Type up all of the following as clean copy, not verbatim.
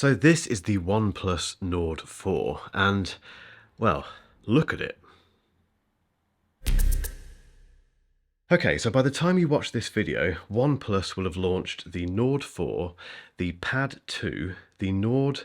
So this is the OnePlus Nord 4 and, well, look at it. Okay, so by the time you watch this video, OnePlus will have launched the Nord 4, the Pad 2, the Nord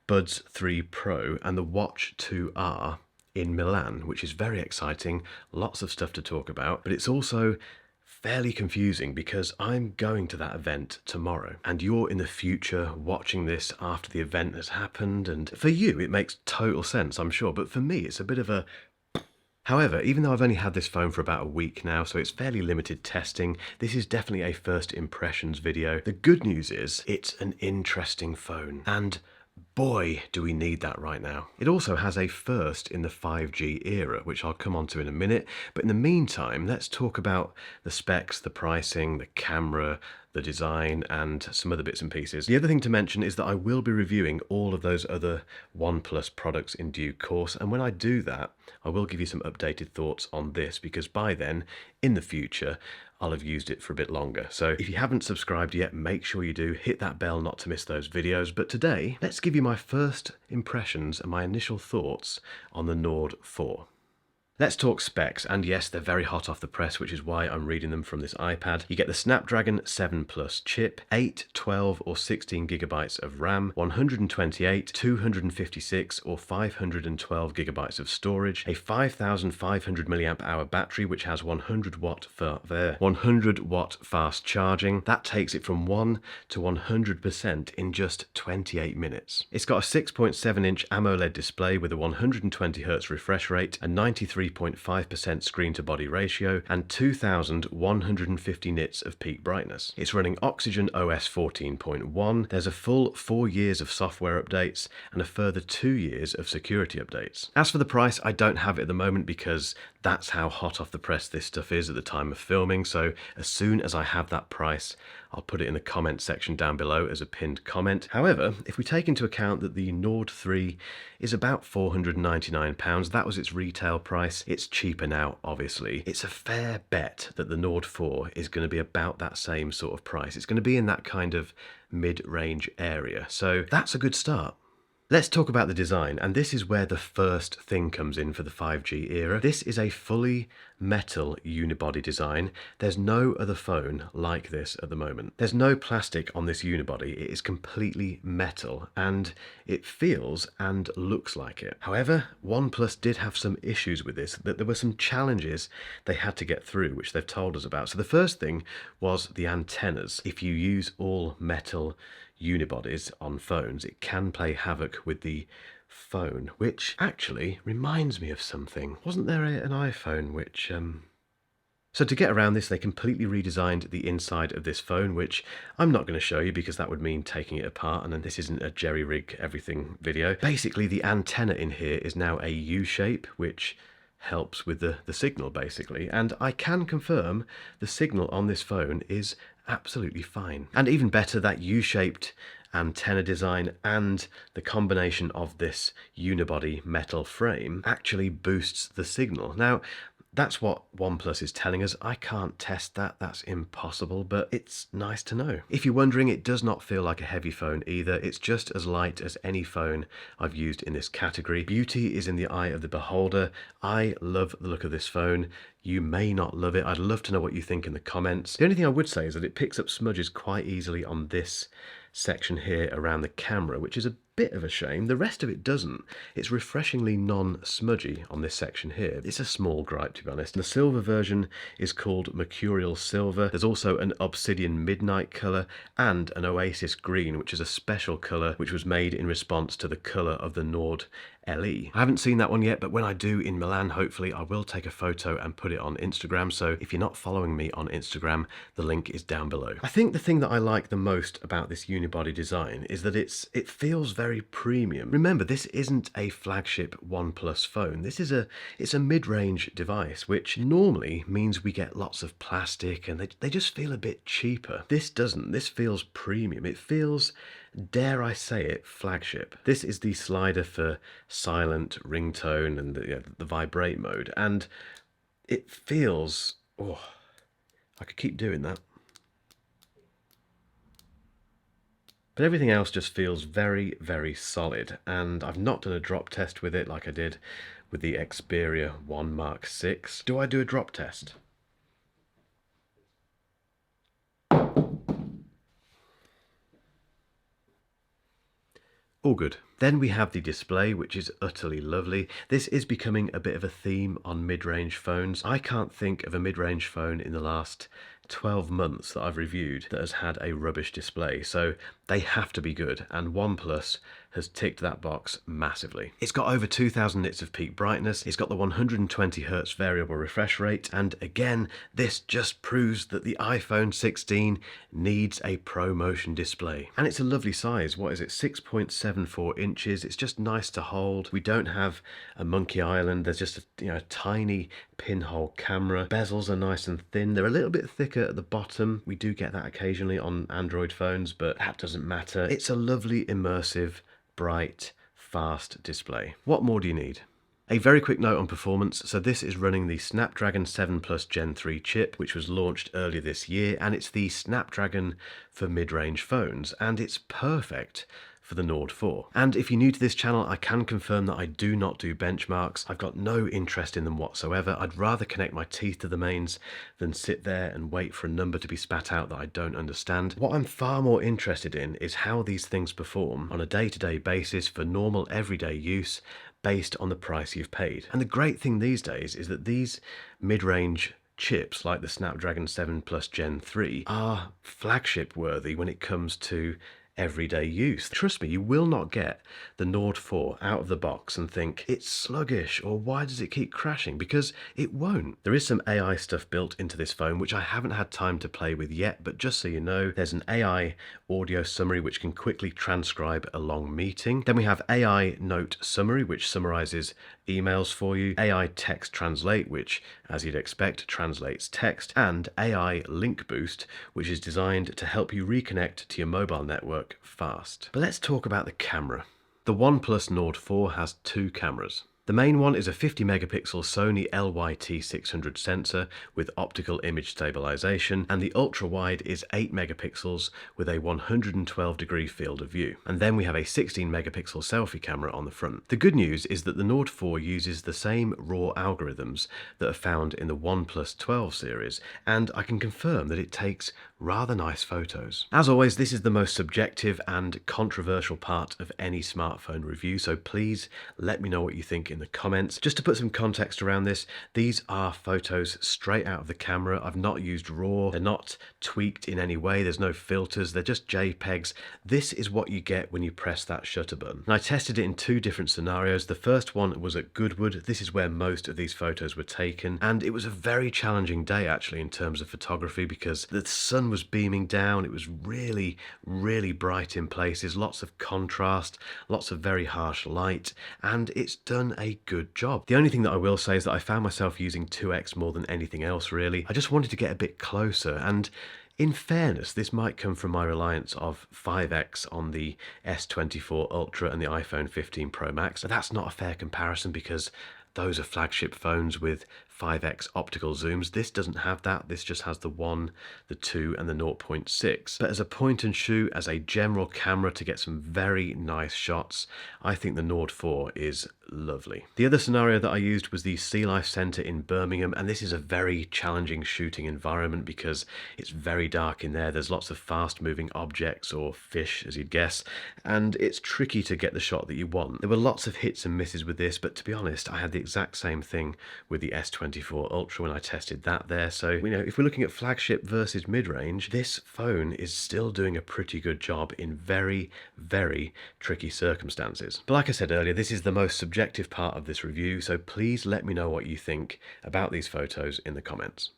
Buds 3 Pro and the Watch 2R in Milan, which is very exciting, lots of stuff to talk about, but it's also fairly confusing because I'm going to that event tomorrow and you're in the future watching this after the event has happened, and for you it makes total sense, I'm sure, but for me it's a bit of a... However, even though I've only had this phone for about a week now, so it's fairly limited testing, this is definitely a first impressions video. The good news is it's an interesting phone, and boy, do we need that right now. It also has a first in the 5G era, which I'll come on to in a minute. But in the meantime, let's talk about the specs, the pricing, the camera, the design, and some other bits and pieces. The other thing to mention is that I will be reviewing all of those other OnePlus products in due course. And when I do that, I will give you some updated thoughts on this, because by then, in the future, I'll have used it for a bit longer. So if you haven't subscribed yet, make sure you do. Hit that bell not to miss those videos. But today, let's give you my first impressions and my initial thoughts on the Nord 4. Let's talk specs, and yes, they're very hot off the press, which is why I'm reading them from this iPad. You get the Snapdragon 7 Plus chip, 8, 12 or 16 gigabytes of RAM, 128, 256 or 512 gigabytes of storage, a 5500 milliamp hour battery which has 100 watt fast charging. That takes it from 1 to 100% in just 28 minutes. It's got a 6.7 inch AMOLED display with a 120 Hz refresh rate, a 93.5% screen to body ratio, and 2150 nits of peak brightness. It's running Oxygen OS 14.1. There's a full 4 years of software updates and a further 2 years of security updates. As for the price, I don't have it at the moment because that's how hot off the press this stuff is at the time of filming. So as soon as I have that price, I'll put it in the comment section down below as a pinned comment. However, if we take into account that the Nord 3 is about £499, that was its retail price. It's cheaper now, obviously. It's a fair bet that the Nord 4 is going to be about that same sort of price. It's going to be in that kind of mid-range area. So that's a good start. Let's talk about the design, and this is where the first thing comes in for the 5G era. This is a fully metal unibody design. There's no other phone like this at the moment. There's no plastic on this unibody. It is completely metal, and it feels and looks like it. However, OnePlus did have some issues with this, that there were some challenges they had to get through, which they've told us about. So the first thing was the antennas. If you use all metal unibodies on phones, it can play havoc with the phone, which actually reminds me of something. Wasn't there an iPhone which... So to get around this, they completely redesigned the inside of this phone, which I'm not going to show you because that would mean taking it apart, and then this isn't a jerry-rig everything video. Basically, the antenna in here is now a U-shape, which helps with the signal, basically. And I can confirm the signal on this phone is absolutely fine. And even better, that U-shaped antenna design and the combination of this unibody metal frame actually boosts the signal. Now, that's what OnePlus is telling us. I can't test that, that's impossible, but it's nice to know. If you're wondering, it does not feel like a heavy phone either. It's just as light as any phone I've used in this category. Beauty is in the eye of the beholder. I love the look of this phone. You may not love it. I'd love to know what you think in the comments. The only thing I would say is that it picks up smudges quite easily on this section here around the camera, which is a bit of a shame. The rest of it doesn't. It's refreshingly non-smudgy on this section here. It's a small gripe, to be honest. The silver version is called Mercurial Silver. There's also an Obsidian Midnight colour and an Oasis Green, which is a special colour which was made in response to the colour of the Nord LE. I haven't seen that one yet, but when I do in Milan, hopefully I will take a photo and put it on Instagram. So if you're not following me on Instagram, the link is down below. I think the thing that I like the most about this unibody design is that it feels very premium. Remember, this isn't a flagship OnePlus phone. It's a mid-range device, which normally means we get lots of plastic and they just feel a bit cheaper. This doesn't. This feels premium. It feels, dare I say it, flagship. This is the slider for silent ringtone and the vibrate mode, and it feels, oh, I could keep doing that. But everything else just feels very, very solid, and I've not done a drop test with it like I did with the Xperia 1 Mark 6. Do I do a drop test? All good. Then we have the display, which is utterly lovely. This is becoming a bit of a theme on mid-range phones. I can't think of a mid-range phone in the last 12 months that I've reviewed that has had a rubbish display, so they have to be good, and OnePlus has ticked that box massively. It's got over 2000 nits of peak brightness, it's got the 120Hz variable refresh rate, and again, this just proves that the iPhone 16 needs a ProMotion display. And it's a lovely size. What is it, 6.74 inches? It's just nice to hold. We don't have a monkey island. There's just a tiny pinhole camera. Bezels are nice and thin. They're a little bit thicker at the bottom. We do get that occasionally on Android phones, but that doesn't matter. It's a lovely, immersive, bright, fast display. What more do you need? A very quick note on performance. So this is running the Snapdragon 7 Plus Gen 3 chip, which was launched earlier this year, and it's the Snapdragon for mid-range phones, and it's perfect for the Nord 4. And if you're new to this channel, I can confirm that I do not do benchmarks. I've got no interest in them whatsoever. I'd rather connect my teeth to the mains than sit there and wait for a number to be spat out that I don't understand. What I'm far more interested in is how these things perform on a day-to-day basis for normal everyday use based on the price you've paid. And the great thing these days is that these mid-range chips like the Snapdragon 7 Plus Gen 3 are flagship worthy when it comes to everyday use. Trust me, you will not get the Nord 4 out of the box and think it's sluggish or why does it keep crashing, because it won't. There is some AI stuff built into this phone which I haven't had time to play with yet, but just so you know, there's an AI audio summary which can quickly transcribe a long meeting. Then we have AI note summary which summarizes emails for you, AI text translate which, as you'd expect, translates text, and AI link boost which is designed to help you reconnect to your mobile network fast. But let's talk about the camera. The OnePlus Nord 4 has two cameras. The main one is a 50 megapixel Sony LYT600 sensor with optical image stabilization, and the ultra wide is 8 megapixels with a 112 degree field of view. And then we have a 16 megapixel selfie camera on the front. The good news is that the Nord 4 uses the same raw algorithms that are found in the OnePlus 12 series, and I can confirm that it takes rather nice photos. As always, this is the most subjective and controversial part of any smartphone review, so please let me know what you think in the comments. Just to put some context around this, these are photos straight out of the camera. I've not used RAW, they're not tweaked in any way, there's no filters, they're just JPEGs. This is what you get when you press that shutter button. And I tested it in two different scenarios. The first one was at Goodwood. This is where most of these photos were taken, and it was a very challenging day actually in terms of photography because the sun was beaming down. It was really, really bright in places, lots of contrast, lots of very harsh light, and it's done a good job. The only thing that I will say is that I found myself using 2x more than anything else really. I just wanted to get a bit closer, and in fairness, this might come from my reliance of 5x on the S24 Ultra and the iPhone 15 Pro Max, but that's not a fair comparison because those are flagship phones with 5x optical zooms. This doesn't have that. This just has the 1, the 2, and the 0.6. But as a point and shoot, as a general camera to get some very nice shots, I think the Nord 4 is lovely. The other scenario that I used was the Sea Life Centre in Birmingham, and this is a very challenging shooting environment because it's very dark in there. There's lots of fast moving objects, or fish as you'd guess, and it's tricky to get the shot that you want. There were lots of hits and misses with this, but to be honest, I had the exact same thing with the S24 Ultra when I tested that there. So, you know, if we're looking at flagship versus mid-range, this phone is still doing a pretty good job in very, very tricky circumstances. But like I said earlier, this is the most subjective part of this review, so please let me know what you think about these photos in the comments.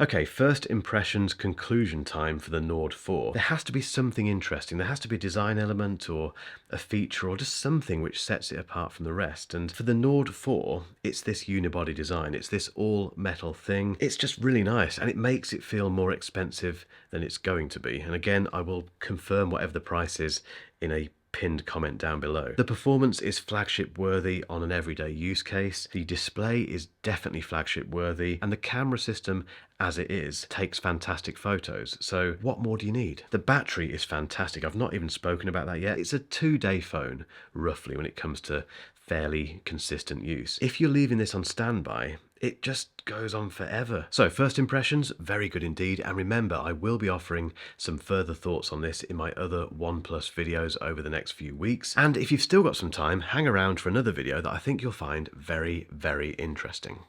Okay, first impressions conclusion time for the Nord 4. There has to be something interesting. There has to be a design element or a feature or just something which sets it apart from the rest. And for the Nord 4, it's this unibody design. It's this all metal thing. It's just really nice and it makes it feel more expensive than it's going to be. And again, I will confirm whatever the price is in a pinned comment down below. The performance is flagship worthy on an everyday use case. The display is definitely flagship worthy, and the camera system as it is takes fantastic photos. So what more do you need? The battery is fantastic. I've not even spoken about that yet. It's a 2-day phone roughly when it comes to fairly consistent use. If you're leaving this on standby, it just goes on forever. So first impressions, very good indeed. And remember, I will be offering some further thoughts on this in my other OnePlus videos over the next few weeks. And if you've still got some time, hang around for another video that I think you'll find very, very interesting.